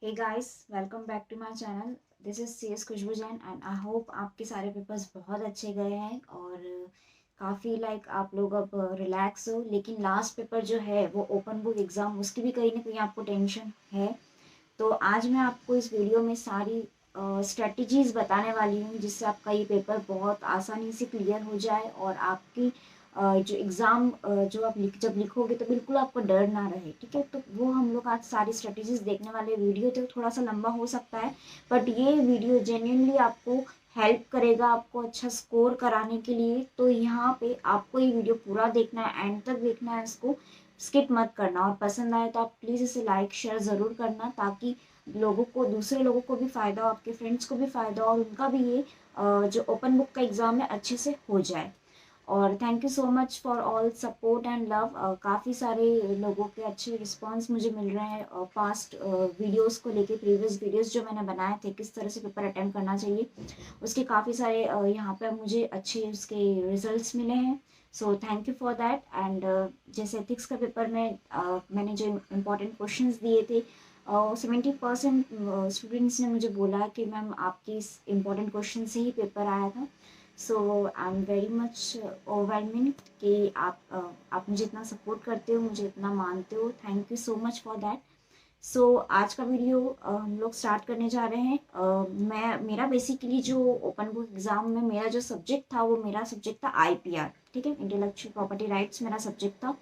Hey guys, welcome back to my channel. This is C S Khushboo Jain and I hope आपके सारे papers बहुत अच्छे गए हैं और काफ़ी आप लोग अब रिलैक्स हो। लेकिन लास्ट पेपर जो है वो ओपन बुक एग्ज़ाम, उसकी भी कहीं ना कहीं आपको टेंशन है। तो आज मैं आपको इस वीडियो में सारी स्ट्रेटजीज़ बताने वाली हूँ जिससे आपका ये पेपर बहुत आसानी से क्लियर हो जाए और आपकी जो एग्ज़ाम जो आप जब लिखोगे तो बिल्कुल आपको डर ना रहे। ठीक है, तो वो हम लोग आज सारी स्ट्रेटजीज़ देखने वाले। वीडियो तो थोड़ा सा लंबा हो सकता है बट ये वीडियो जेन्युइनली आपको हेल्प करेगा, आपको अच्छा स्कोर कराने के लिए। तो यहाँ पे आपको ये वीडियो पूरा देखना है, एंड तक देखना है, इसको स्किप मत करना। और पसंद आए तो आप प्लीज़ इसे लाइक शेयर ज़रूर करना ताकि लोगों को, दूसरे लोगों को भी फ़ायदा हो, आपके फ्रेंड्स को भी फ़ायदा हो और उनका भी ये जो ओपन बुक का एग्ज़ाम है अच्छे से हो जाए। और thank you so much for all support and love. काफ़ी सारे लोगों के अच्छे रिस्पांस मुझे मिल रहे हैं पास्ट वीडियोस को लेके। प्रीवियस वीडियोस जो मैंने बनाए थे किस तरह से पेपर अटेम्प्ट करना चाहिए, उसके काफ़ी सारे यहाँ पे मुझे अच्छे उसके रिजल्ट्स मिले हैं। So thank you for that. And जैसे एथिक्स का पेपर में मैंने जो इम्पोर्टेंट क्वेश्चंस दिए थे, 70% स्टूडेंट्स ने मुझे बोला कि मैम आपके इस इम्पोर्टेंट क्वेश्चन से ही पेपर आया था। So I am very much overwhelming कि आप मुझे इतना सपोर्ट करते हो, मुझे इतना मानते हो। Thank you so much for that. So आज का वीडियो हम लोग स्टार्ट करने जा रहे हैं। मेरा बेसिकली जो ओपन बुक एग्ज़ाम में मेरा जो सब्जेक्ट था वो मेरा सब्जेक्ट था आईपीआर। ठीक है, इंटेलेक्चुअल प्रॉपर्टी राइट्स मेरा सब्जेक्ट था।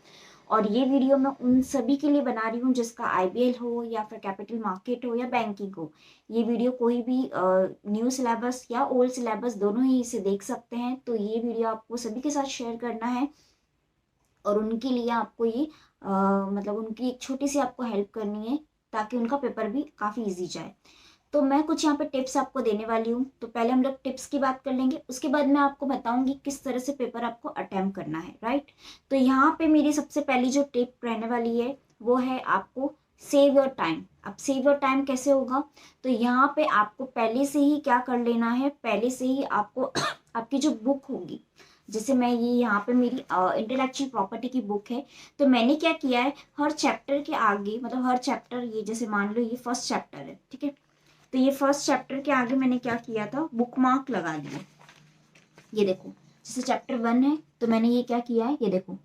और ये वीडियो मैं उन सभी के लिए बना रही हूँ जिसका आईबीएल हो या फिर कैपिटल मार्केट हो या बैंकिंग हो। ये वीडियो कोई भी न्यू सिलेबस या ओल्ड सिलेबस दोनों ही इसे देख सकते हैं। तो ये वीडियो आपको सभी के साथ शेयर करना है और उनके लिए आपको ये मतलब उनकी एक छोटी सी आपको हेल्प करनी है ताकि उनका पेपर भी काफ़ी इजी जाए। तो मैं कुछ यहाँ पे टिप्स आपको देने वाली हूँ। तो पहले हम लोग टिप्स की बात कर लेंगे, उसके बाद मैं आपको बताऊंगी किस तरह से पेपर आपको अटेम्प्ट करना है, राइट। तो यहाँ पे मेरी सबसे पहली जो टिप रहने वाली है वो है आपको सेव योर टाइम। अब सेव योर टाइम कैसे होगा? तो यहाँ पे आपको पहले से ही क्या कर लेना है, पहले से ही आपको आपकी जो बुक होगी, जैसे मैं ये यहाँ पे मेरी इंटेलेक्चुअल प्रॉपर्टी की बुक है। तो मैंने क्या किया है, हर चैप्टर के आगे, मतलब हर चैप्टर, ये जैसे मान लो ये फर्स्ट चैप्टर है, ठीक है, तो ये फर्स्ट चैप्टर के आगे मैंने क्या किया था, बुक मार्क लगा दिया। ये देखो, जैसे चैप्टर 1 है तो मैंने ये क्या किया है, ये देखो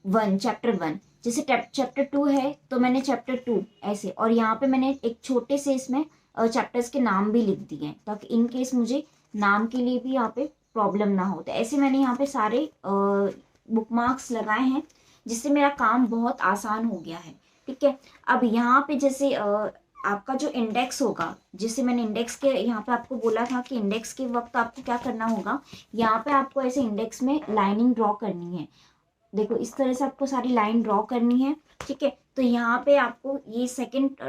1, चैप्टर 1। जैसे चैप्टर 2 है तो मैंने चैप्टर 2 ऐसे, और यहाँ पे मैंने एक छोटे से इसमें चैप्टर्स के नाम भी लिख दिए हैं ताकि इन केस मुझे नाम के लिए भी यहाँ पे प्रॉब्लम ना हो। तो ऐसे मैंने यहाँ पे सारे बुक मार्क्स लगाए हैं जिससे मेरा काम बहुत आसान हो गया है। ठीक है, अब यहाँ पे जैसे आपका जो इंडेक्स होगा, जैसे मैंने इंडेक्स के यहाँ पे आपको बोला था कि इंडेक्स के वक्त आपको क्या करना होगा, यहाँ पे आपको ऐसे इंडेक्स में लाइनिंग ड्रॉ करनी है। देखो इस तरह से आपको सारी लाइन ड्रॉ करनी है। ठीक है, तो यहाँ पे आपको ये सेकंड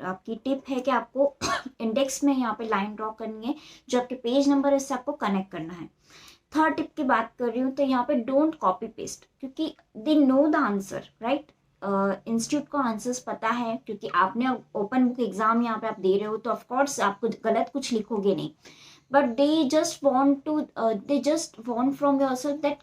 आपकी टिप है कि आपको इंडेक्स में यहाँ पे लाइन ड्रॉ करनी है, जो आपके पेज नंबर है इससे आपको कनेक्ट करना है। थर्ड टिप की बात कर रही हूँ तो यहाँ पे डोंट कॉपी पेस्ट, क्योंकि they know the answer, right. Institute को आंसर्स पता है क्योंकि आपने ओपन बुक एग्जाम यहाँ पे आप दे रहे हो, तो ऑफकोर्स आपको गलत कुछ लिखोगे नहीं। But they just want from your self that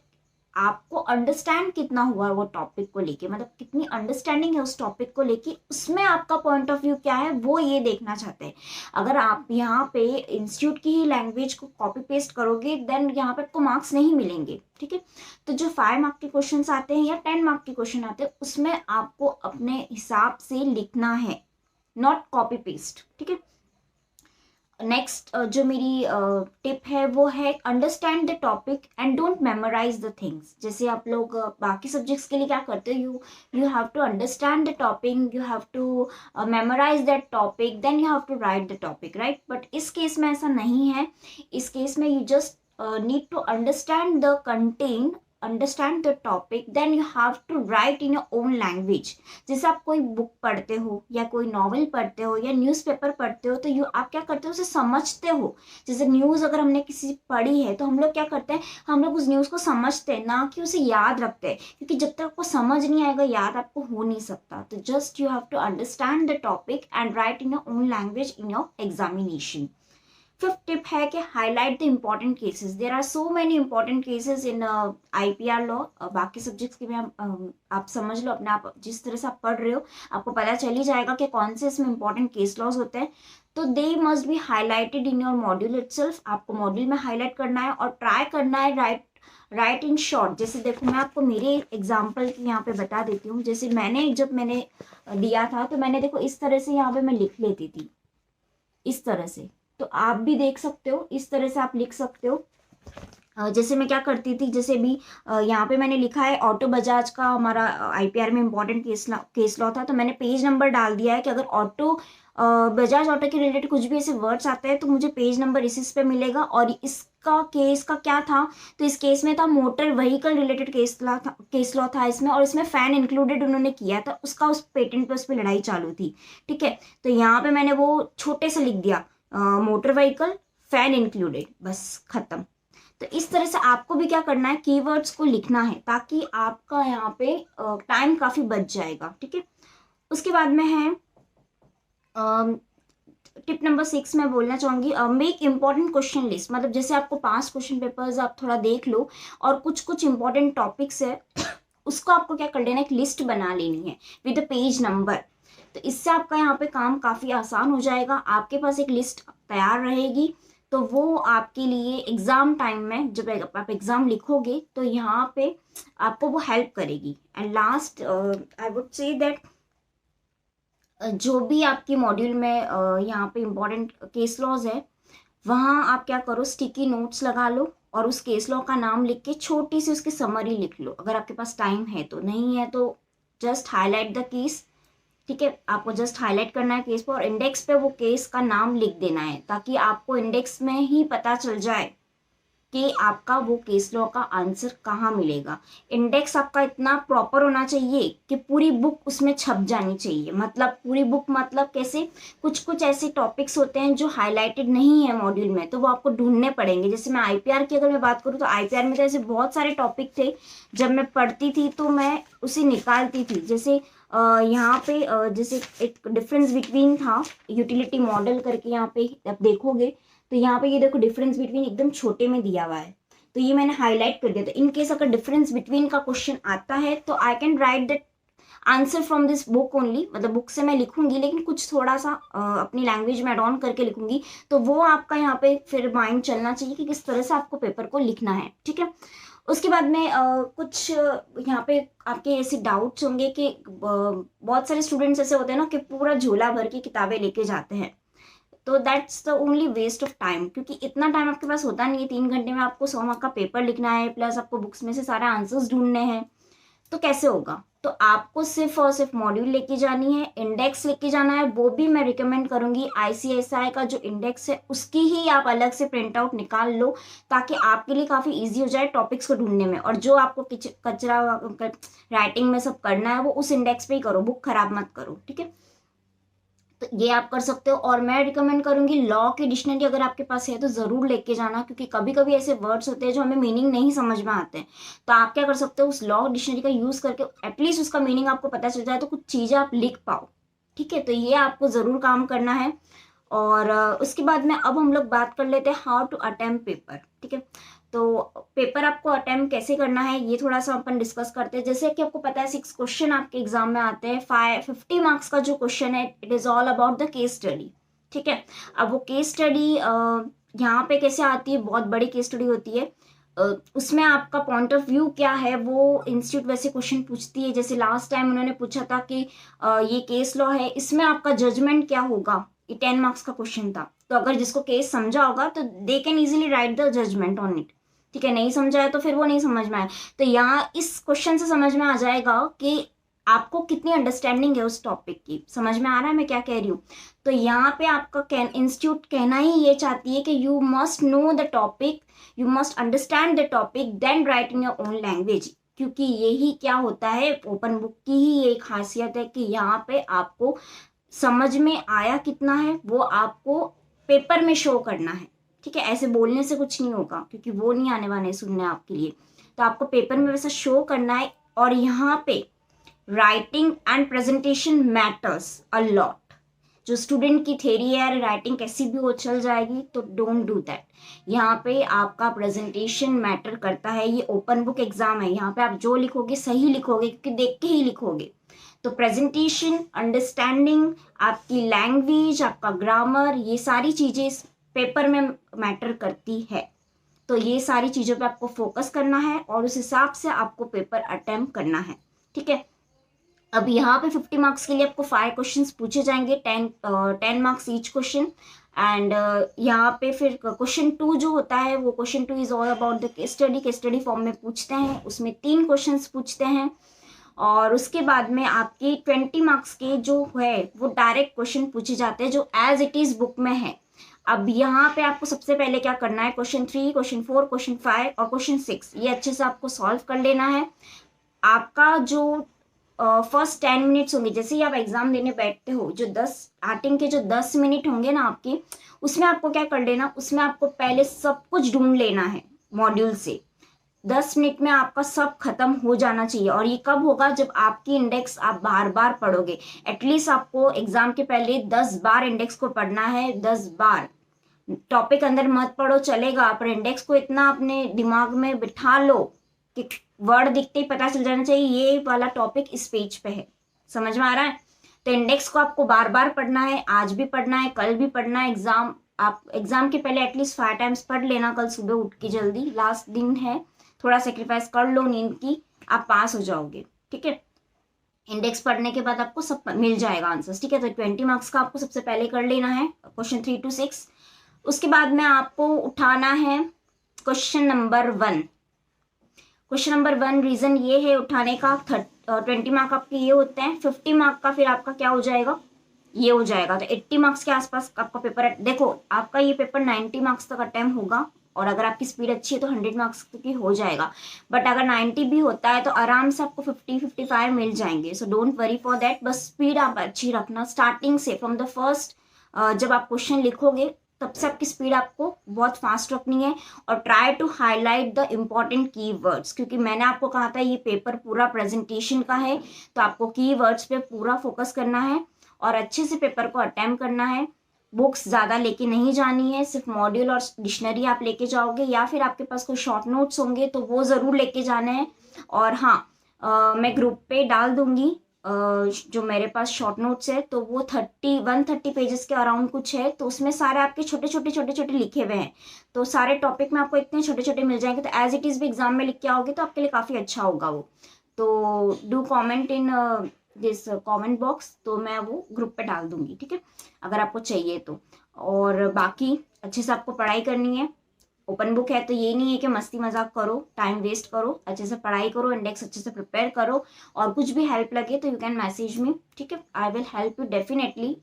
आपको अंडरस्टैंड कितना हुआ है वो टॉपिक को लेके, मतलब कितनी अंडरस्टैंडिंग है उस टॉपिक को लेके, उसमें आपका पॉइंट ऑफ व्यू क्या है वो ये देखना चाहते हैं। अगर आप यहाँ पे इंस्टीट्यूट की ही लैंग्वेज को कॉपी पेस्ट करोगे देन यहाँ पे आपको मार्क्स नहीं मिलेंगे। ठीक है, तो जो 5 मार्क के क्वेश्चन आते हैं या 10 मार्क के क्वेश्चन आते हैं उसमें आपको अपने हिसाब से लिखना है, नॉट कॉपी पेस्ट। ठीक है, नेक्स्ट जो मेरी टिप है वो है understand the topic and don't memorise the things. जैसे आप लोग बाकी सब्जेक्ट्स के लिए क्या करते हो, you have to understand the topic, you have to memorise that topic, then you have to write the topic, right. But इस केस में ऐसा नहीं है। इस केस में you just need to understand the content, understand the topic, then you have to write in your own language. जैसे आप कोई बुक पढ़ते हो या कोई नॉवल पढ़ते हो या न्यूज़पेपर पढ़ते हो, तो आप क्या करते हो, उसे समझते हो। जैसे न्यूज़ अगर हमने किसी पढ़ी है तो हम लोग क्या करते हैं, हम लोग उस न्यूज़ को समझते हैं, ना कि उसे याद रखते हैं, क्योंकि जब तक आपको समझ नहीं आएगा याद आपको हो नहीं सकता। तो just you have to understand the topic and write in your own language in your examination. Fifth tip है कि highlight the important cases. There are so many important cases in IPR law. बाकी subjects के भी आप समझ लो अपने आप, जिस तरह से आप पढ़ रहे हो आपको पता चल ही जाएगा कि कौन से इसमें इंपॉर्टेंट केस लॉज होते हैं। तो they must be highlighted in your module itself. आपको मॉड्यूल में हाईलाइट करना है और ट्राई करना है राइट इन शॉर्ट। जैसे देखो मैं आपको मेरे एग्जाम्पल की यहाँ पे बता देती हूँ। जैसे जब मैंने दिया था तो मैंने देखो इस तरह से यहाँ पे मैं लिख लेती थी, इस तरह से। तो आप भी देख सकते हो, इस तरह से आप लिख सकते हो। जैसे मैं क्या करती थी, जैसे भी यहाँ पे मैंने लिखा है ऑटो बजाज का हमारा आईपीआर में इंपॉर्टेंट केस लॉ था, तो मैंने पेज नंबर डाल दिया है कि अगर बजाज ऑटो के रिलेटेड कुछ भी ऐसे वर्ड्स आते हैं तो मुझे पेज नंबर इस पे मिलेगा। और इसका केस का क्या था, तो इस केस में था motor vehicle related case law था इसमें, और इसमें फैन इंक्लूडेड उन्होंने किया था, उसका उस पेटेंट पे उस पर लड़ाई चालू थी। ठीक है, तो यहाँ पे मैंने वो छोटे से लिख दिया मोटर व्हीकल फैन इंक्लूडेड, बस खत्म। तो इस तरह से आपको भी क्या करना है, कीवर्ड्स को लिखना है ताकि आपका यहाँ पे टाइम काफी बच जाएगा। ठीक है, उसके बाद में है टिप नंबर 6 मैं बोलना चाहूंगी, मेक इंपॉर्टेंट क्वेश्चन लिस्ट। मतलब जैसे आपको 5 क्वेश्चन पेपर्स आप थोड़ा देख लो और कुछ इंपॉर्टेंट टॉपिक्स है उसको आपको क्या कर लेना, एक लिस्ट बना लेनी है विद पेज नंबर। तो इससे आपका यहाँ पे काम काफी आसान हो जाएगा। आपके पास एक लिस्ट तैयार रहेगी तो वो आपके लिए एग्जाम टाइम में जब आप एग्जाम लिखोगे तो यहाँ पे आपको वो हेल्प करेगी। And last I would say that जो भी आपकी मॉड्यूल में यहाँ पे इम्पोर्टेंट केस लॉज है वहाँ आप क्या करो, स्टिकी नोट्स लगा लो और उस केस लॉ का नाम लिख के छोटी सी उसकी समरी लिख लो, अगर आपके पास टाइम है तो। नहीं है तो जस्ट हाईलाइट द केस। ठीक है, आपको जस्ट हाईलाइट करना है केस पर और इंडेक्स पे वो केस का नाम लिख देना है ताकि आपको इंडेक्स में ही पता चल जाए कि आपका वो केस लॉ का आंसर कहाँ मिलेगा। इंडेक्स आपका इतना प्रॉपर होना चाहिए कि पूरी बुक उसमें छप जानी चाहिए। मतलब पूरी बुक मतलब कैसे, कुछ ऐसे टॉपिक्स होते हैं जो हाईलाइटेड नहीं है मॉड्यूल में तो वो आपको ढूंढने पड़ेंगे। जैसे मैं आईपीआर की अगर मैं बात करूँ तो आईपीआर में तो ऐसे बहुत सारे टॉपिक थे, जब मैं पढ़ती थी तो मैं उसे निकालती थी। जैसे यहाँ पे जैसे एक डिफरेंस बिटवीन था यूटिलिटी मॉडल करके, यहाँ पे आप देखोगे तो यहाँ पे ये देखो डिफरेंस बिटवीन एकदम छोटे में दिया हुआ है, तो ये मैंने हाईलाइट कर दिया। तो इन केस अगर डिफरेंस बिटवीन का क्वेश्चन आता है तो I can write that answer from this book only. मतलब बुक से मैं लिखूंगी लेकिन कुछ थोड़ा सा अपनी लैंग्वेज में एड ऑन करके लिखूंगी, तो वो आपका यहाँ पे फिर माइंड चलना चाहिए कि किस तरह से आपको पेपर को लिखना है। ठीक है, उसके बाद में कुछ यहाँ पे आपके ऐसे डाउट्स होंगे कि बहुत सारे स्टूडेंट्स ऐसे होते हैं ना कि पूरा झोला भर के किताबें लेके जाते हैं, तो that's the only waste of time. क्योंकि इतना टाइम आपके पास होता नहीं है, 3 घंटे में आपको 100 मार्क का पेपर लिखना है प्लस आपको बुक्स में से सारे आंसर्स ढूंढने हैं, तो कैसे होगा। तो आपको सिर्फ और सिर्फ मॉड्यूल लेके जानी है, इंडेक्स लेके जाना है। वो भी मैं रिकमेंड करूंगी आईसीएसआई का जो इंडेक्स है उसकी ही आप अलग से प्रिंट आउट निकाल लो ताकि आपके लिए काफी इजी हो जाए टॉपिक्स को ढूंढने में। और जो आपको कचरा राइटिंग में सब करना है वो उस इंडेक्स पे ही करो, बुक खराब मत करो। ठीक है, तो ये आप कर सकते हो। और मैं रिकमेंड करूंगी लॉ की डिक्शनरी अगर आपके पास है तो जरूर लेके जाना, क्योंकि कभी कभी ऐसे वर्ड्स होते हैं जो हमें मीनिंग नहीं समझ में आते हैं। तो आप क्या कर सकते हो, उस लॉ डिक्शनरी का यूज करके एटलीस्ट उसका मीनिंग आपको पता चल जाए तो कुछ चीजें आप लिख पाओ। ठीक है, तो ये आपको जरूर काम करना है। और उसके बाद में अब हम लोग बात कर लेते हैं हाउ टू अटेम्प्ट पेपर। ठीक है, तो पेपर आपको अटेम्प्ट कैसे करना है ये थोड़ा सा अपन डिस्कस करते हैं। जैसे कि आपको पता है 6 क्वेश्चन आपके एग्जाम में आते हैं। 50 मार्क्स का जो क्वेश्चन है it is all about the case study. ठीक है, अब वो केस स्टडी यहाँ पे कैसे आती है, बहुत बड़ी केस स्टडी होती है। उसमें आपका पॉइंट ऑफ व्यू क्या है वो इंस्टीट्यूट वैसे क्वेश्चन पूछती है। जैसे लास्ट टाइम उन्होंने पूछा था कि ये केस लॉ है, इसमें आपका जजमेंट क्या होगा, ये 10 मार्क्स का क्वेश्चन था। तो अगर जिसको केस समझा होगा तो they can easily write the judgement on it. ठीक है, नहीं समझा है तो फिर वो नहीं समझ में आए। तो यहाँ इस क्वेश्चन से समझ में आ जाएगा कि आपको कितनी अंडरस्टैंडिंग है उस टॉपिक की, समझ में आ रहा है मैं क्या कह रही हूँ। तो यहाँ पे आपका इंस्टीट्यूट कहना ही ये चाहती है कि you must know the topic, you must understand the topic then write in your own language. क्योंकि यही क्या होता है, ओपन बुक की ही एक खासियत है कि यहाँ पे आपको समझ में आया कितना है वो आपको पेपर में शो करना है। ठीक है, ऐसे बोलने से कुछ नहीं होगा क्योंकि वो नहीं आने वाले सुनने आपके लिए। तो आपको पेपर में वैसा शो करना है। और यहाँ पे writing and presentation matters a lot. जो स्टूडेंट की थ्योरी है राइटिंग कैसी भी हो चल जाएगी, तो डोंट डू दैट। यहाँ पे आपका प्रेजेंटेशन मैटर करता है, ये ओपन बुक एग्जाम है, यहाँ पे आप जो लिखोगे सही लिखोगे क्योंकि देख के ही लिखोगे। तो प्रेजेंटेशन, अंडरस्टैंडिंग, आपकी लैंग्वेज, आपका ग्रामर, ये सारी चीजें इस पेपर में मैटर करती है। तो ये सारी चीजों पे आपको फोकस करना है और उस हिसाब से आपको पेपर अटेम्प्ट करना है, ठीक है। अब यहाँ पे 50 मार्क्स के लिए आपको 5 क्वेश्चंस पूछे जाएंगे, 10 मार्क्स ईच क्वेश्चन। एंड यहाँ पे फिर क्वेश्चन 2 जो होता है, वो question 2 is all about the case study form में पूछते हैं, उसमें 3 क्वेश्चंस पूछते हैं। और उसके बाद में आपके 20 मार्क्स के जो है वो डायरेक्ट क्वेश्चन पूछे जाते हैं जो एज इट इज बुक में है। अब यहाँ पे आपको सबसे पहले क्या करना है, क्वेश्चन 3, क्वेश्चन 4, क्वेश्चन 5 और क्वेश्चन 6 ये अच्छे से आपको सॉल्व कर लेना है। आपका जो फर्स्ट 10 मिनट्स होंगे, जैसे ही आप एग्जाम देने बैठते हो, जो 10 स्टार्टिंग के जो 10 मिनट होंगे ना आपके, उसमें आपको क्या कर लेना, उसमें आपको पहले सब कुछ ढूंढ लेना है मॉड्यूल से। 10 मिनट में आपका सब खत्म हो जाना चाहिए। और ये कब होगा, जब आपकी इंडेक्स आप बार बार पढ़ोगे। एटलीस्ट आपको एग्जाम के पहले 10 बार इंडेक्स को पढ़ना है, 10 बार। टॉपिक अंदर मत पढ़ो चलेगा, पर इंडेक्स को इतना अपने दिमाग में बिठा लो कि वर्ड दिखते ही पता चल जाना चाहिए ये वाला टॉपिक इस पेज पे है। समझ में आ रहा है? तो इंडेक्स को आपको बार बार पढ़ना है, आज भी पढ़ना है, कल भी पढ़ना है। आप एग्जाम के पहले एटलीस्ट 5 टाइम्स पढ़ लेना, कल सुबह उठ के जल्दी, लास्ट दिन है, थोड़ा सेक्रीफाइस कर लो नींद की, आप पास हो जाओगे, ठीक है। इंडेक्स पढ़ने के बाद आपको सब मिल जाएगा आंसर्स, ठीक है। तो 20 मार्क्स का आपको सबसे पहले कर लेना है क्वेश्चन 3 to 6। उसके बाद में आपको उठाना है question number 1। Question number 1 reason ये है उठाने का, 20 मार्क आपके ये होते हैं, 50 मार्क का फिर आपका क्या हो जाएगा, ये हो जाएगा। तो 80 मार्क्स के आसपास आपका पेपर देखो, आपका ये पेपर 90 मार्क्स तक अटेम्प्ट होगा, और अगर आपकी स्पीड अच्छी है तो 100 मार्क्स की हो जाएगा। बट अगर 90 भी होता है तो आराम से आपको 50-55 मिल जाएंगे। So don't worry for that, बस स्पीड आप अच्छी रखना स्टार्टिंग से, फ्रॉम द फर्स्ट जब आप क्वेश्चन लिखोगे तब से आपकी स्पीड आपको बहुत फास्ट रखनी है। और try to highlight the important keywords, क्योंकि मैंने आपको कहा था ये पेपर पूरा प्रेजेंटेशन का है, तो आपको कीवर्ड्स पे पूरा फोकस करना है और अच्छे से पेपर को अटेम्प्ट करना है। बुक्स ज़्यादा लेके नहीं जानी है, सिर्फ मॉड्यूल और डिक्शनरी आप लेके जाओगे, या फिर आपके पास कोई शॉर्ट नोट्स होंगे तो वो ज़रूर लेके जाने हैं। और हाँ, मैं ग्रुप पे डाल दूंगी जो मेरे पास शॉर्ट नोट्स है, तो वो 130 पेजेस के अराउंड कुछ है, तो उसमें सारे आपके छोटे छोटे लिखे हुए हैं। तो सारे टॉपिक में आपको इतने छोटे छोटे मिल जाएंगे, तो एज इट इज़ भी एग्जाम में लिख के आओगे तो आपके लिए काफ़ी अच्छा होगा वो। तो do comment in this comment box, तो मैं वो ग्रुप पे डाल दूंगी, ठीक है, अगर आपको चाहिए तो। और बाकी अच्छे से आपको पढ़ाई करनी है, ओपन बुक है, तो ये नहीं है कि मस्ती मजाक करो, टाइम वेस्ट करो, अच्छे से पढ़ाई करो, इंडेक्स अच्छे से प्रिपेयर करो। और कुछ भी हेल्प लगे तो यू कैन मैसेज मी, ठीक है, I will help you definitely,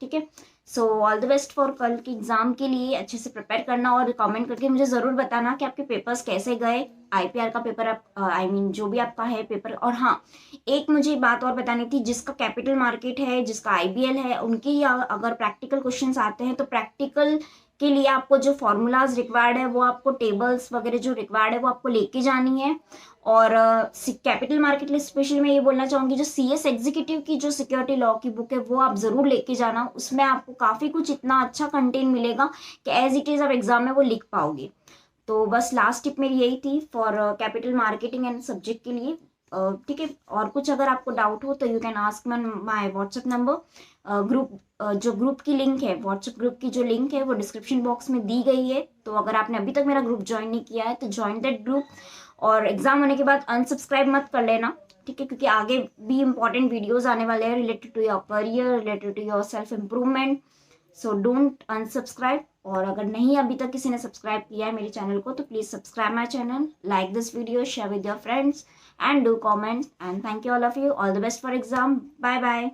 ठीक है। So all the best for कल के एग्जाम के लिए, अच्छे से प्रिपेयर करना और कमेंट करके मुझे ज़रूर बताना कि आपके पेपर्स कैसे गए, आईपीआर का पेपर, आई मीन जो भी आपका है पेपर। और हाँ, एक मुझे बात और बतानी थी, जिसका कैपिटल मार्केट है, जिसका आईबीएल है, उनके अगर प्रैक्टिकल क्वेश्चंस आते हैं तो प्रैक्टिकल के लिए आपको जो फॉर्मूलाज रिक्वायर्ड है, वो आपको टेबल्स वगैरह जो रिक्वायर्ड है वो आपको लेके जानी है। और कैपिटल मार्केट लिस्ट स्पेशली मैं ये बोलना चाहूँगी, जो सीएस एग्जीक्यूटिव की जो सिक्योरिटी लॉ की बुक है वो आप ज़रूर लेके जाना, उसमें आपको काफ़ी कुछ इतना अच्छा कंटेंट मिलेगा कि एज इट इज़ आप एग्जाम में वो लिख पाओगे। तो बस लास्ट टिप मेरी यही थी for capital marketing and subject के लिए, ठीक है। और कुछ अगर आपको डाउट हो तो you can ask my WhatsApp number. जो ग्रुप की लिंक है, व्हाट्सएप ग्रुप की जो लिंक है वो डिस्क्रिप्शन बॉक्स में दी गई है, तो अगर आपने अभी तक मेरा ग्रुप ज्वाइन नहीं किया है तो ज्वाइन दैट ग्रुप। और एग्जाम होने के बाद अनसब्सक्राइब मत कर लेना, ठीक है, क्योंकि आगे भी इंपॉर्टेंट वीडियोस आने वाले हैं related to your career, related to your self improvement. So don't unsubscribe. और अगर नहीं अभी तक किसी ने सब्सक्राइब किया है मेरे चैनल को तो please subscribe my channel, like this video, share with your friends and do comment. And thank you all of you, all the best for exam, bye bye.